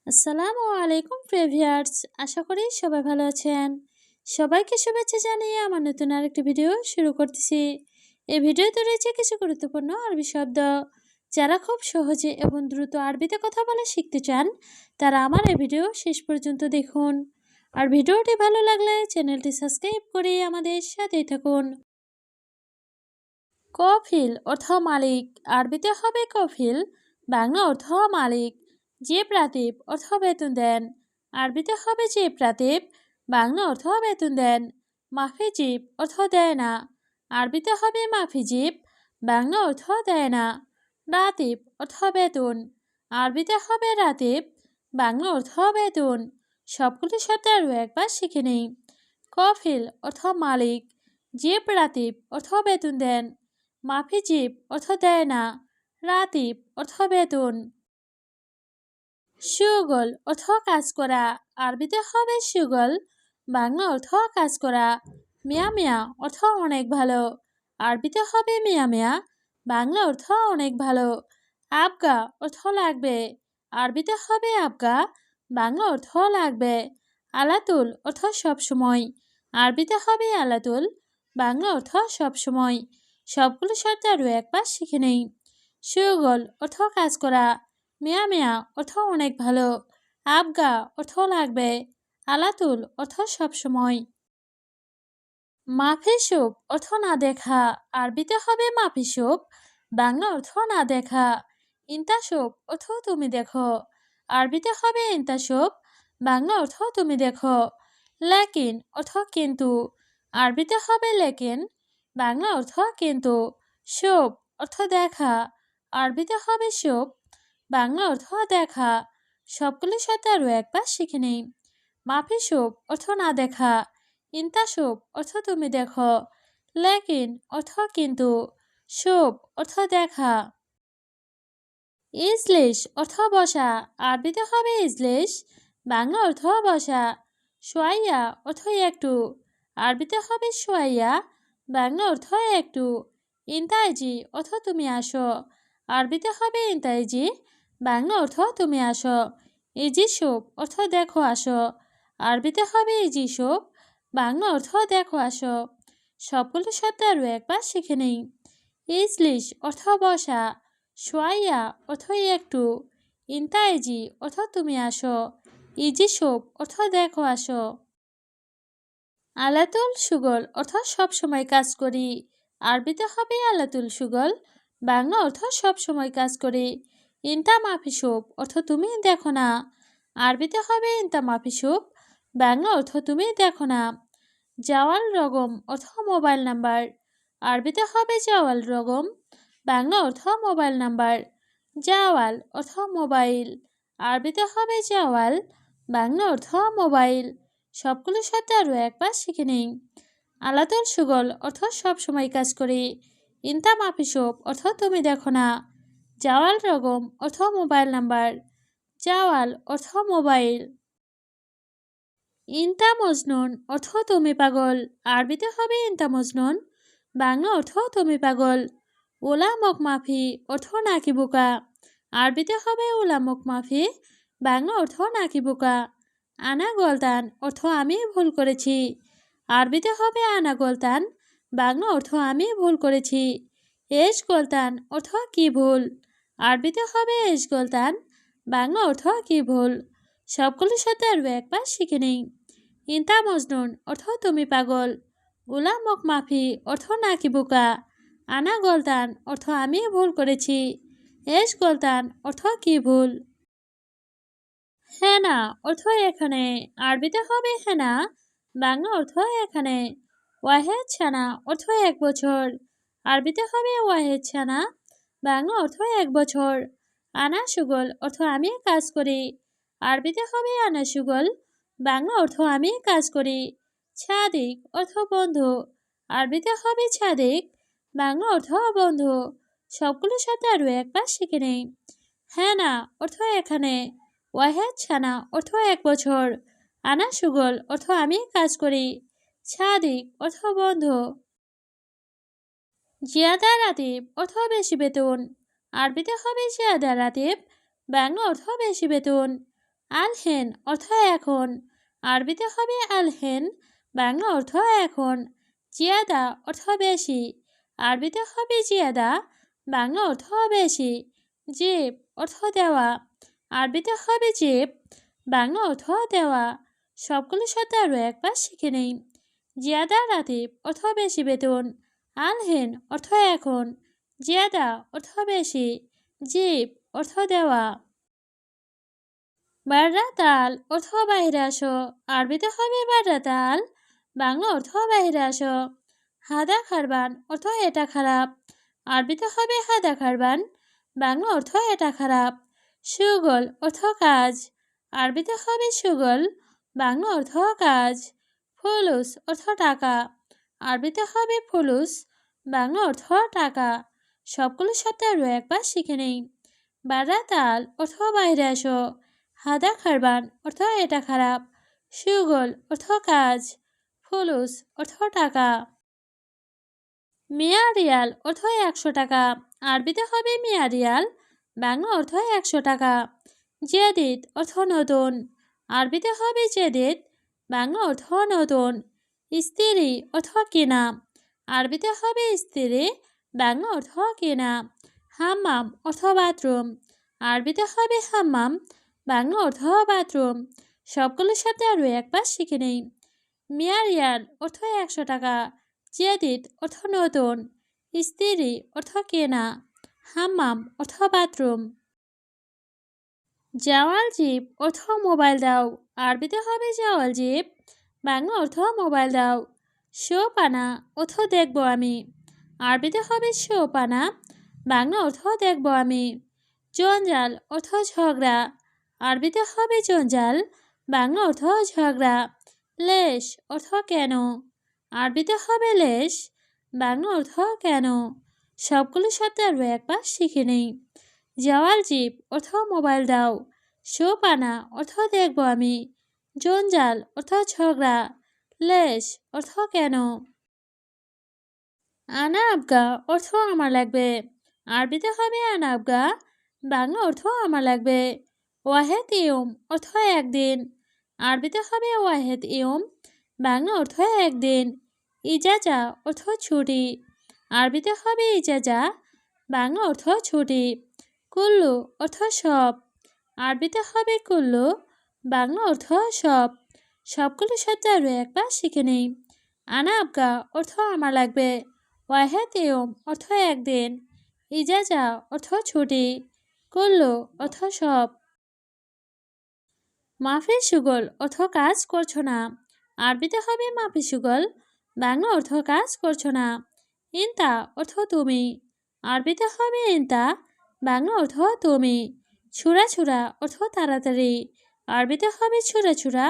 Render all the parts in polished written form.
আসসালামু আলাইকুম প্রিভিয়ার্স, আশা করি সবাই ভালো আছেন। সবাইকে শুভেচ্ছা জানিয়ে আমার নতুন আরেকটি ভিডিও শুরু করতেছি। এই ভিডিওতে রয়েছে কিছু গুরুত্বপূর্ণ আরবি শব্দ। যারা খুব সহজে এবং দ্রুত আরবিতে কথা বলে শিখতে চান, তারা আমার এই ভিডিও শেষ পর্যন্ত দেখুন। আর ভিডিওটি ভালো লাগলে চ্যানেলটি সাবস্ক্রাইব করে আমাদের সাথেই থাকুন। কফিল অর্থ মালিক, আরবিতে হবে কফিল, বাংলা অর্থ মালিক। যে প্রাতীপ অর্থ বেতন দেন, আরবিতে হবে যে প্রাতীপ, বাংলা অর্থ বেতন দেন। মাফিজিব অর্থ দেয় না, আরবিতে হবে মাফিজিব, বাংলা অর্থ দেয় না। রাতিব অর্থ বেতন, আরবিতে হবে রাতিব, বাংলা অর্থ বেতন। সবগুলি শব্দ আরও একবার শিখে নেই। কফিল অর্থ মালিক, যে প্রাতীপ অর্থ বেতন দেন, মাফিজিব অর্থ দেয় না, রাতিব অর্থ বেতন। সুগল অর্থ কাজ করা, আরবিতে হবে সুগল, বাংলা অর্থ কাজ করা। মিয়া মিয়া অর্থ অনেক ভালো, আরবিতে হবে মিয়া মিয়া, বাংলা অর্থ অনেক ভালো। আবগা অর্থ লাগবে, আরবিতে হবে আবগা, বাংলা অর্থ লাগবে। আলাতুল অর্থ সবসময়, আরবিতে হবে আলাতুল, বাংলা অর্থ সবসময়। সবগুলো শব্দ আরও একবার শিখে নেই। সুগল অর্থ কাজ করা, মিয়া মিয়া অর্থ অনেক ভালো, আবগা অর্থ লাগবে, আলাতুল অর্থ সবসময়। মাফিসুপ অর্থ না দেখা, আরবিতে হবে মাফিসুপ, বাংলা অর্থ না দেখা। ইন্তাসুপ অর্থ তুমি দেখো, আরবিতে হবে ইন্তাসুপ, বাংলা অর্থ তুমি দেখো। লেকিন অর্থ কিন্তু, আরবিতে হবে লেকিন, বাংলা অর্থ কিন্তু। সুপ অর্থ দেখা, আরবিতে হবে সুপ, বাংলা অর্থ দেখা। সবগুলি সাথে আরও একবার শিখে নেই। মাফিসুপ অর্থ না দেখা, ইন্তাসুপ অর্থ তুমি দেখো, লেকিন অর্থ কিন্তু, সুপ অর্থ দেখা। ইজলিশ অর্থ বসা, আরবিতে হবে ইজলিশ, বাংলা অর্থ বসা। সোয়াইয়া অর্থ একটু, আরবিতে হবে সোয়াইয়া, বাংলা অর্থ একটু। ইন্তাইজি অর্থ তুমি আসো, আরবিতে হবে ইন্তাইজি, বাংলা অর্থ তুমি আসো। ইজি সুপ অর্থ দেখো আসো, আরবিতে হবে ইজি সুপ, বাংলা অর্থ দেখো আসো। সবগুলো শব্দ আরও একবার শিখে নেই। ইজলিশ অর্থ বসা, সোয়াইয়া অর্থ একটু, ইন্তাইজি অর্থ তুমি আসো, ইজি সুপ অর্থ দেখো আসো। আলাতুল সুগল অর্থ সব সময় কাজ করি, আরবিতে হবে আলাতুল সুগল, বাংলা অর্থ সব সময় কাজ করি। ইন্তা মাফিসুপ অর্থ তুমি দেখো না, আরবিতে হবে ইন্তা মাফিসুপ, বাংলা অর্থ তুমি দেখো না। জাওয়াল রগম অর্থ মোবাইল নাম্বার, আরবিতে হবে জাওয়াল রগম, বাংলা অর্থ মোবাইল নাম্বার। জাওয়াল অর্থ মোবাইল, আরবিতে হবে জাওয়াল, বাংলা অর্থ মোবাইল। সবগুলো শব্দ আরও একবার শিখে নিন। আলাতুল সুগল অর্থ সব সময় কাজ করি, ইন্তা মাফিসুপ অর্থ তুমি দেখো না। জাওয়াল রগম অর্থ মোবাইল নাম্বার, জাওয়াল অর্থ মোবাইল। ইন্তা মজনুন অর্থ তুমি পাগল, আরবিতে হবে ইন্তা মজনুন, বাংলা অর্থ তুমি পাগল। ওলা মক মাফি অর্থ নাকি বোকা, আরবিতে হবে ওলা মক মাফি, বাংলা অর্থ নাকি বোকা। আনা গলতান অর্থ আমি ভুল করেছি, আরবিতে হবে আনা গলতান, বাংলা অর্থ আমি ভুল করেছি। এস গলতান অর্থ কি ভুল, আরবিতে হবে এস গলতান, বাংলা অর্থ কি ভুল। সবগুলোর সাথে আরও একবার শিখে নেই। ইন্তা মজনুন অর্থ তুমি পাগল, উলা মক মাফি অর্থ নাকি বোকা, আনা গলতান অর্থ আমি ভুল করেছি, এস গলতান অর্থ কি ভুল। হেনা অর্থ এখানে, আরবিতে হবে হেনা, বাংলা অর্থ এখানে। ওয়াহেদ ছানা অর্থ 1 বছর, আরবিতে হবে ওয়াহেদ ছানা, বাংলা অর্থ 1 বছর। আনা সুগল অর্থ আমি কাজ করি, আরবিতে হবে আনা সুগল, বাংলা অর্থ আমি কাজ করি। ছাদিক অর্থ বন্ধু, আরবিতে হবে ছাদিক, বাংলা অর্থ বন্ধু। সবগুলোর সাথে আরও একবার শিখে নেই। হেনা অর্থ এখানে, ওয়াহেদ ছানা অর্থ 1 বছর, আনা সুগল অর্থ আমি কাজ করি, ছাদিক অর্থ বন্ধু। জিয়াদা রাতিব অর্থ বেশি বেতন, আরবিতে হবে জিয়াদা রাতিব, বাংলা অর্থ বেশি বেতন। আলহেন অর্থ এখন, আরবিতে হবে আলহেন, বাংলা অর্থ এখন। জিয়াদা অর্থ বেশি, আরবিতে হবে জিয়াদা, বাংলা অর্থ বেশি। জেব অর্থ দেওয়া, আরবিতে হবে জেব, বাংলা অর্থ দেওয়া। সবগুলোর সাথে আরও একবার শিখে নেই। জিয়াদা রাতিব অর্থ বেশি বেতন, আলহেন অর্থ এখন, জিয়াদা অর্থ বেশি, জেব অর্থ দেওয়া। বাররা তাল অর্থ বাহিরে আসো, আরবিতে হবে বাররা তাল, বাংলা অর্থ বাহিরে আসো। হাদা খারবান অর্থ এটা খারাপ, আরবিতে হবে হাদা খারবান, বাংলা অর্থ এটা খারাপ। সুগল অর্থ কাজ, আরবিতে হবে সুগল, বাংলা অর্থ কাজ। ফুলুস অর্থ টাকা, আরবিতে হবে ফুলুস, বাংলা অর্থ টাকা। সবগুলোর সাথে আরও একবার শিখে নেই। বাররা তাল অর্থ বাইরে আসো, হাদা খারবান অর্থ এটা খারাপ, সুগল অর্থ কাজ, ফুলুস অর্থ টাকা। মিয়া রিয়াল অর্থ 100 টাকা, আরবিতে হবে মিয়া রিয়াল, বাংলা অর্থ 100 টাকা। জেদিদ অর্থ নতুন, আরবিতে হবে জেদিদ, বাংলা অর্থ নতুন। স্ত্রী অর্থ কেনা, আরবিতে হবে স্ত্রী, বাংলা অর্থ কেনা। হাম্মাম অর্থ বাথরুম, আরবিতে হবে হাম্মাম, বাংলা অর্থ বাথরুম। সবগুলোর সাথে আরও একবার শিখে নেই। মিয়া রিয়াল অর্থ 100 টাকা, জেদিদ অর্থ নতুন, স্ত্রী অর্থ কেনা, হাম্মাম অর্থ বাথরুম। জাওয়াল জিপ অর্থ মোবাইল দাও, আরবিতে হবে জাওয়াল জিপ, বাংলা অর্থ মোবাইল দাও। শোপানা অর্থ দেখব আমি, আরবিতে হবে শোপানা, বাংলা অর্থ দেখব আমি। জঞ্জাল অর্থ ঝগড়া, আরবিতে হবে জঞ্জাল, বাংলা অর্থ ঝগড়া। লেশ অর্থ কেন, আরবিতে হবে লেশ, বাংলা অর্থ কেন। সবগুলোর সাথে আরও একবার শিখে নেই। জাওয়াল জিপ অর্থ মোবাইল দাও, শোপানা অর্থ দেখব আমি, জঞ্জাল অর্থ ঝগড়া, লেশ অর্থ কেন। আনা আবগা অর্থ আমার লাগবে, আরবিতে হবে আনা আবগা, বাংলা অর্থ আমার লাগবে। ওয়াহেদ ইয়ুম অর্থ একদিন, আরবিতে হবে ওয়াহেদ ইয়ুম, বাংলা অর্থ একদিন। ইজাজা অর্থ ছুটি, আরবিতে হবে ইজাজা, বাংলা অর্থ ছুটি। কুল্লু অর্থ সব, আরবিতে হবে কুল্লু, বাংলা অর্থ সব। সবগুলোর সাথে আরও একবার শিখে নেই। আনা আবগা অর্থ আমার লাগবে, ওয়াহেদ ইয়ুম অর্থ একদিন, ইজাজা অর্থ ছুটি, কুল্লু অর্থ সব। মাফি সুগল অর্থ কাজ করছো না, আরবিতে হবে মাফি সুগল, বাংলা অর্থ কাজ করছো না। ইনতা অর্থ তুমি, আরবিতে হবে ইনতা, বাংলা অর্থ তুমি। ছুরা ছুরা অর্থ তাড়াতাড়ি, আরবিতে হবে ছুরা ছুরা,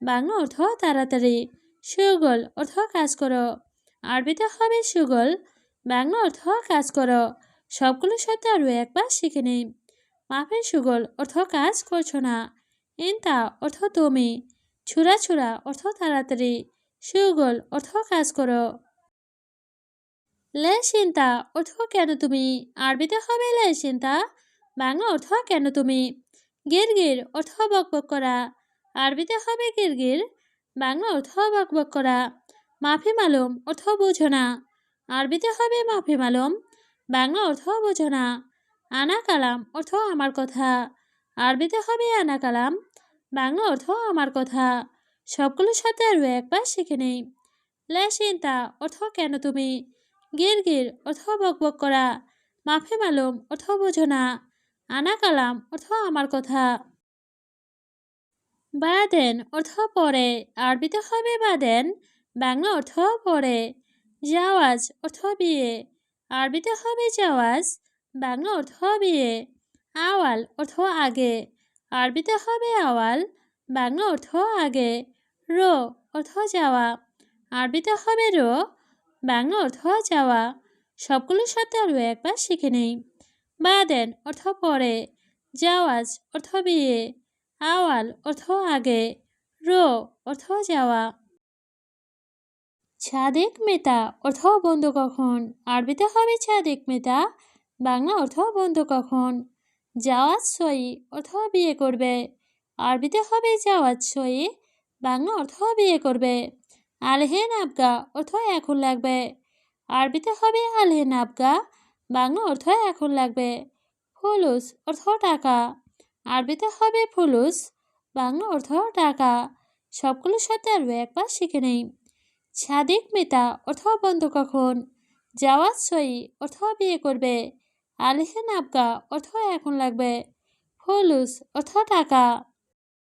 বাংলা অর্থ তাড়াতাড়ি। সুগল অর্থ কাজ করো, আরবিতে হবে সুগল, বাংলা অর্থ কাজ করো। সবগুলোর সাথে আরও একবার শিখে নিই। মাফি সুগল অর্থ কাজ করছো না, ইনতা অর্থ তুমি, ছুরা ছুরা অর্থ তাড়াতাড়ি, সুগল অর্থ কাজ করো। লে চিন্তা অর্থ কেন তুমি, আরবিতে হবে লে চিন্তা, বাংলা অর্থ কেন তুমি। গিরগির অর্থ বকবক করা, আরবিতে হবে গিরগির, বাংলা অর্থ বকবক করা। মাফি মালুম অর্থ বুঝো না, আরবিতে হবে মাফি মালুম, বাংলা অর্থ বুঝো না। আনা কালাম অর্থ আমার কথা, আরবিতে হবে আনা কালাম, বাংলা অর্থ আমার কথা। সবগুলোর সাথে আরও একবার শিখে নেই। লে চিন্তা অর্থ কেন তুমি, গিরগির অর্থ বকবক করা, মাফি মালুম অর্থ বোঝো না, আনা কালাম অর্থ আমার কথা। বাদেন অর্থ পরে, আরবিতে হবে বাদেন, বাংলা অর্থ পরে। জাওয়াজ অর্থ বিয়ে, আরবিতে হবে জাওয়াজ, বাংলা অর্থ বিয়ে। আওয়াল অর্থ আগে, আরবিতে হবে আওয়াল, বাংলা অর্থ আগে। রো অর্থ যাওয়া, আরবিতে হবে রো, বাংলা অর্থ যাওয়া। সবগুলোর সাথে আরও একবার শিখে নেই। বাদেন অর্থ পরে, জাওয়াজ অর্থ বিয়ে, আওয়াল অর্থ আগে, রো অর্থ যাওয়া। ছাদেক মেতা অর্থ বন্ধু কখন, আরবিতে হবে ছাদেক মেতা, বাংলা অর্থ বন্ধু কখন। জাওয়াজ সই অর্থ বিয়ে করবে, আরবিতে হবে জাওয়াজ সই, বাংলা অর্থ বিয়ে করবে। আলহেন আবগা অর্থ এখন লাগবে, আরবিতে হবে আলহেন আবগা, বাংলা অর্থ এখন লাগবে। ফুলুস অর্থ টাকা, আরবিতে হবে ফুলুস, বাংলা অর্থ টাকা। সবগুলো সাথে আরও একবার শিখে নেই। সাদিক মিতা অর্থ বন্ধ কখন, জাওয়াজ সই অর্থ বিয়ে করবে, আলহেন আবগা অর্থ এখন লাগবে, ফুলুস অর্থ টাকা।